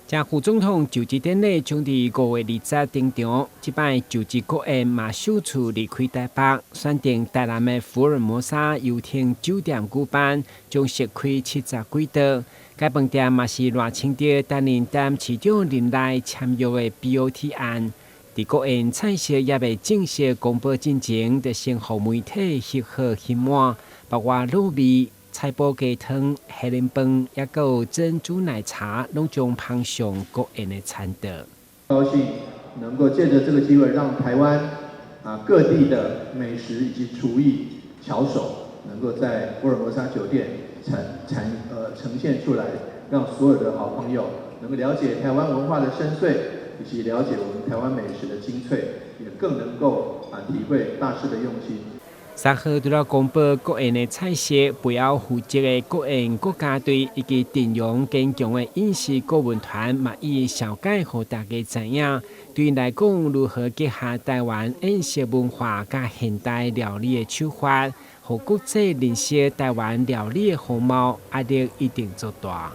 正副总统就职典礼将伫5月20日登场，这摆就职国宴嘛首次离开台北，选定台南的福尔摩沙游艇酒店举办，将设开70几桌。该饭店嘛是赖清德担任台市长任内签约的 BOT 案。伫国宴菜色也未正式公布进前，就先互媒体翕好翕满，包括卤味、菜脯鸡汤、黑莲饭，也有珍珠奶茶，拢将捧上国宴的餐桌。高兴能够借着这个机会，让台湾各地的美食以及厨艺巧手，能够在福尔摩沙酒店呈现出来，让所有的好朋友能够了解台湾文化的深邃，以及了解我们台湾美食的精粹，也更能够体会大师的用心。3号除了公布国宴的菜色，背后负责的国宴国家队以及阵容坚强的饮食顾问团，嘛以小解予大家知影，对因来讲如何结合台湾饮食文化甲现代料理的手法，互国际认识台湾料理的风貌，压力一定做大。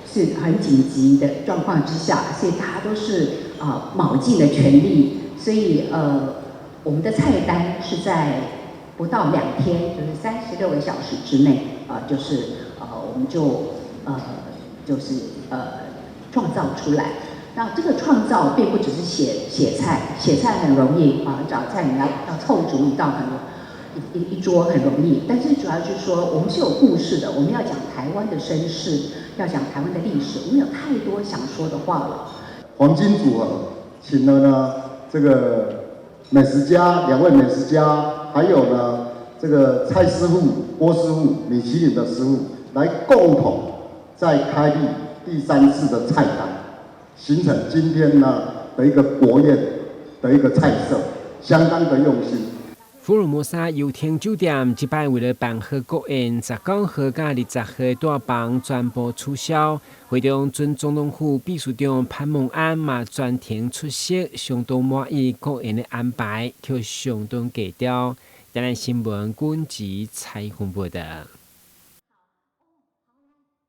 是很紧急的状况之下，所以大家都是卯尽了全力，所以我们的菜单是在不到2天，就是36个小时之内，我们就是创造出来。那这个创造并不只是写菜很容易找菜你要凑足一道一桌很容易，但是主要就是说我们是有故事的，我们要讲台湾的身世，要讲台湾的历史，我们有太多想说的话了。黄金组合请了呢这个美食家2位美食家，还有呢这个蔡师傅、郭师傅、米其林的师傅来共同再开立第3次的菜单，形成今天呢的一个国宴的一个菜色，相当的用心。福尔摩沙游艇酒店这摆为了办好国宴，19号到20号大房全部取消。会中准总统府秘书长潘孟安嘛全程出席，相当满意国宴的安排，却相当低调。台南新闻军集采访报道。